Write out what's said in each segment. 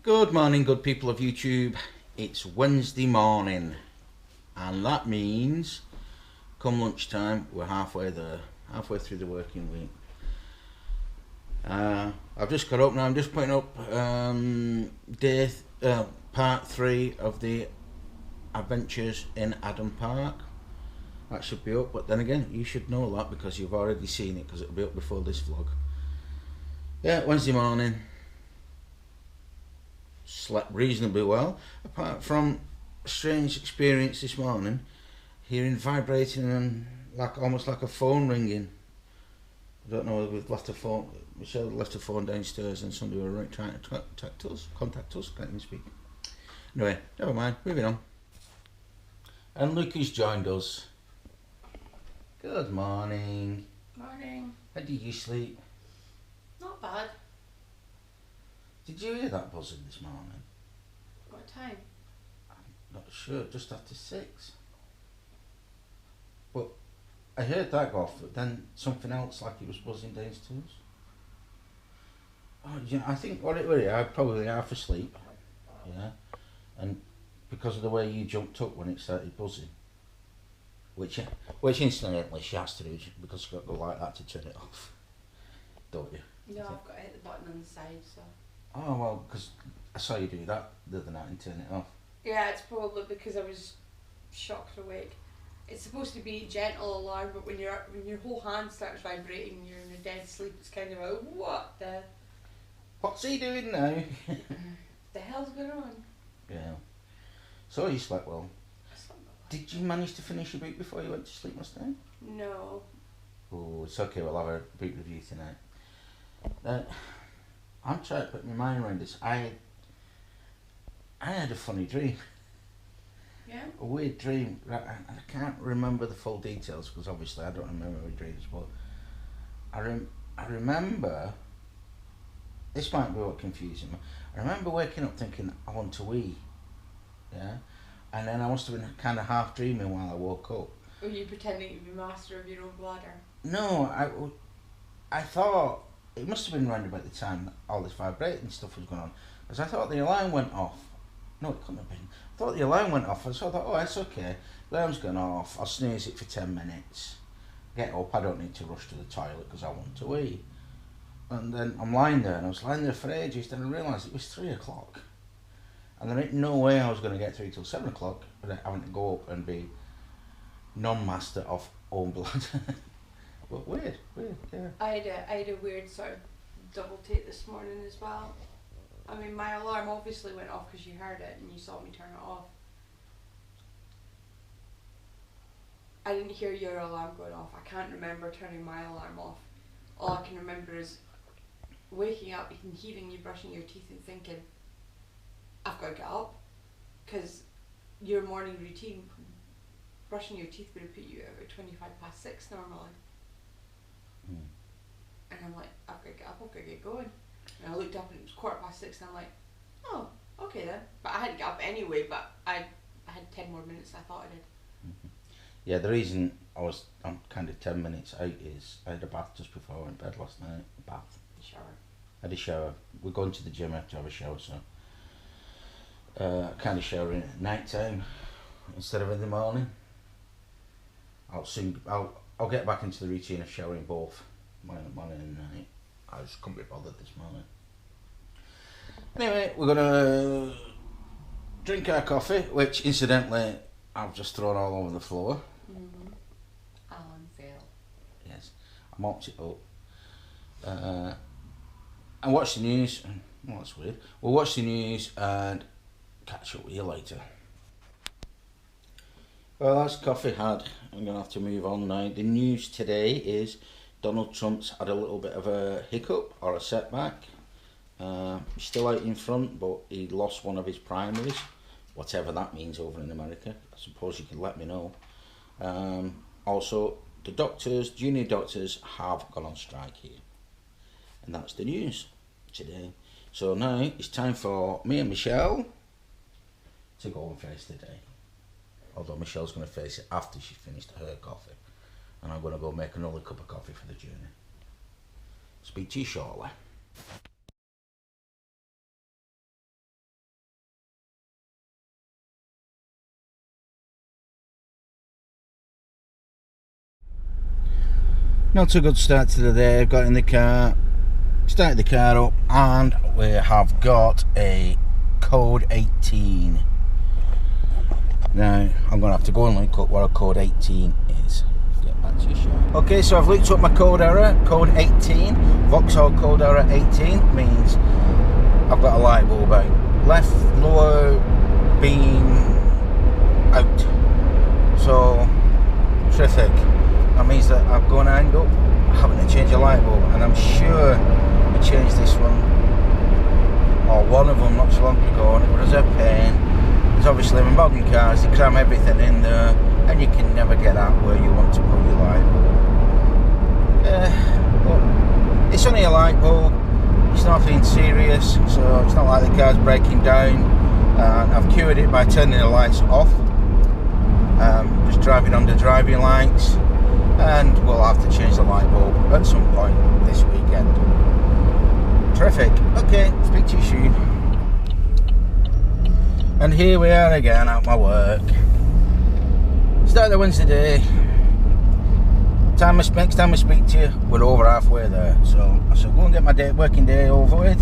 Good morning, good people of YouTube. It's Wednesday morning, and that means come lunchtime we're halfway there, halfway through the working week. I've just got up now. I'm just putting up part 3 of the adventures in Adam Park. That should be up, but then again, you should know that because you've already seen it, because it'll be up before this vlog. Yeah, Wednesday morning. Slept reasonably well, apart from a strange experience this morning, hearing vibrating and almost like a phone ringing. I don't know whether we've left a phone. Michelle left a phone downstairs and somebody were trying to contact us. Can't even speak. Anyway, never mind. Moving on. And Lucas joined us. Good morning. Morning. How did you sleep? Not bad. Did you hear that buzzing this morning? What time? I'm not sure, just after 6. But I heard that go off, but then something else like it was buzzing downstairs. Oh, yeah, I think what it was, I probably half asleep, yeah, and because of the way you jumped up when it started buzzing, which incidentally she has to do because she's got to go like that to turn it off, don't you? No, I've got to hit the button on the side, so. Oh well, because I saw you do that the other night and turn it off. Yeah, it's probably because I was shocked awake. It's supposed to be gentle alarm, but when your whole hand starts vibrating and you're in a dead sleep, it's kind of like, what the? What's he doing now? The hell's going on? Yeah. So you slept well. I slept well. Did you manage to finish your book before you went to sleep last night? No. Oh, it's okay. We'll have a book review tonight. I'm trying to put my mind around this. I had a funny dream. Yeah? A weird dream. I can't remember the full details because obviously I don't remember my dreams, but I remember, this might be what confusing me. I remember waking up thinking I want to wee, yeah, and then I must have been kind of half dreaming while I woke up. Were you pretending to be master of your own bladder? No, I thought it must have been around about the time that all this vibrating stuff was going on, because I thought the alarm went off. No, it couldn't have been. I thought the alarm went off, so I thought, oh, that's okay. The alarm's gone off. I'll snooze it for 10 minutes. Get up. I don't need to rush to the toilet because I want to wee. And then I'm lying there, and I was lying there for ages. Then I realised it was 3 o'clock, and there ain't no way I was going to get through till 7 o'clock without having to go up and be non-master of own blood. But weird, yeah. I had a weird sort of double take this morning as well. I mean, my alarm obviously went off because you heard it and you saw me turn it off. I didn't hear your alarm going off. I can't remember turning my alarm off. All I can remember is waking up and hearing you brushing your teeth and thinking, I've got to get up. Because your morning routine, brushing your teeth would have put you at about 6:25 normally. And I'm like, I've got to get up, I've got to get going. And I looked up and it was 6:15 and I'm like, oh, okay then. But I had to get up anyway, but I had 10 more minutes than I thought I did. Yeah, the reason I'm kind of 10 minutes out is I had a bath just before I went to bed last night. Bath. The shower. I had a shower. We're going to the gym, I have to have a shower, so kind of showering at night time instead of in the morning. I'll get back into the routine of showering both morning and night. I just couldn't be bothered this morning. Anyway, we're gonna drink our coffee, which incidentally I've just thrown all over the floor. Alan fail. Yes, I mopped it up. And watch the news. Oh, that's weird. We'll watch the news and catch up with you later. Well, that's coffee had. I'm going to have to move on now. The news today is Donald Trump's had a little bit of a hiccup or a setback. He's still out in front, but he lost one of his primaries, whatever that means over in America. I suppose you could let me know. Also, the junior doctors have gone on strike here. And that's the news today. So now it's time for me and Michelle to go and face the day. Although Michelle's going to face it after she's finished her coffee. And I'm going to go make another cup of coffee for the journey. Speak to you shortly. Not a good start to the day. Got in the car, started the car up, and we have got a code 18. Now I'm going to have to go and look up what a code 18 is. Get back to you shortly. Okay, so I've looked up my code error. Code 18, Vauxhall code error 18 means I've got a light bulb out. Left lower beam out. So terrific. That means that I'm going to end up having to change a light bulb, and I'm sure we changed this one or one of them not so long ago, and it was a pain. Because obviously with modern cars they cram everything in there and you can never get out where you want to put your light bulb. But it's only a light bulb, it's nothing serious, so it's not like the car's breaking down. I've cured it by turning the lights off, just driving under driving lights, and we'll have to change the light bulb at some point this weekend. Terrific. Okay, speak to you soon. And here we are again at my work. Start the Wednesday day. Next time I speak to you, we're over halfway there. So I shall go and get my working day over with.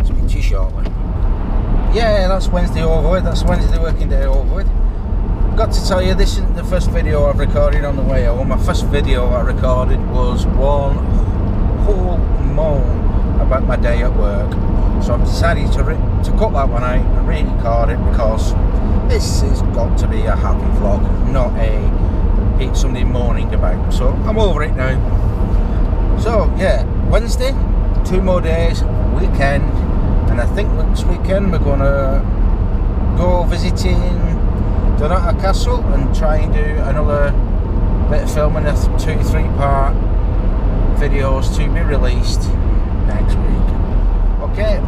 Speak to you shortly. Yeah, that's Wednesday over with. That's Wednesday working day over with. Got to tell you, this isn't the first video I've recorded on the way home. My first video I recorded was one whole moan about my day at work. So I've decided to cut that one out and re-record it, because this has got to be a happy vlog, not a Sunday morning about. So I'm over it now. So yeah, Wednesday, 2 more days, weekend, and I think this weekend we're gonna go visiting Donata Castle and try and do another bit of filming of 2-3 part videos to be released next week. Okay,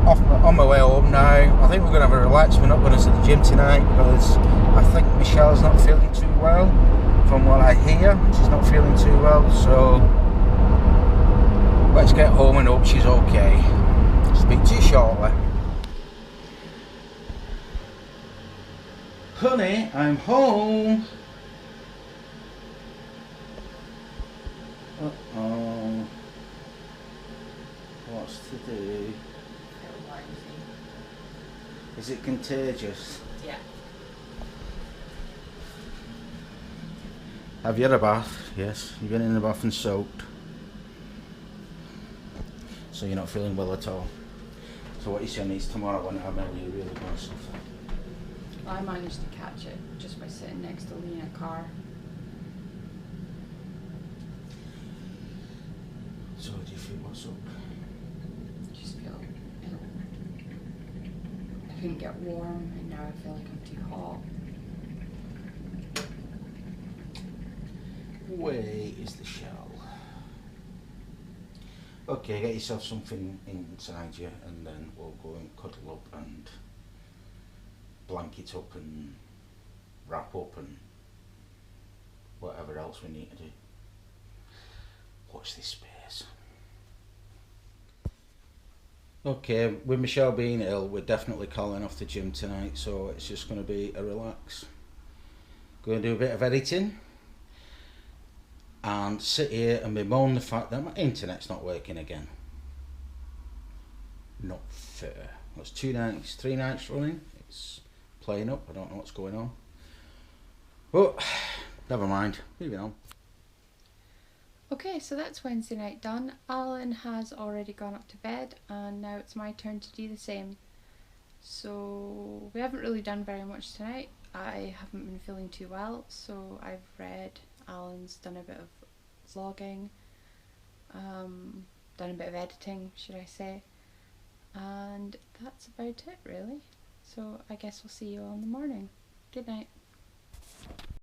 on my way home now. I think we're going to have a relax. We're not going to the gym tonight because I think Michelle's not feeling too well. From what I hear, she's not feeling too well. So let's get home and hope she's okay. Speak to you shortly. Honey, I'm home. Uh-oh. What's to do? Is it contagious? Yeah. Have you had a bath? Yes. You've been in the bath and soaked. So you're not feeling well at all. So what you're saying is tomorrow when I'm ill, you're really going to suffer. I managed to catch it just by sitting next to Lee in a car. So do you feel what's up? Just feel ill. I couldn't get warm, and now I feel like I'm too hot. Way is the shell. Okay, get yourself something inside you, and then we'll go and cuddle up and blanket up and wrap up and whatever else we need to do. Watch this space. Okay, with Michelle being ill, we're definitely calling off the gym tonight, so it's just going to be a relax. Going to do a bit of editing and sit here and bemoan the fact that my internet's not working again. Not fair. That's 3 nights running. It's playing up. I don't know what's going on. But never mind. Moving on. Okay, so that's Wednesday night done. Alan has already gone up to bed, and now it's my turn to do the same. So we haven't really done very much tonight. I haven't been feeling too well, so I've read. Alan's done a bit of vlogging, done a bit of editing, should I say, and that's about it really. So I guess we'll see you all in the morning. Good night.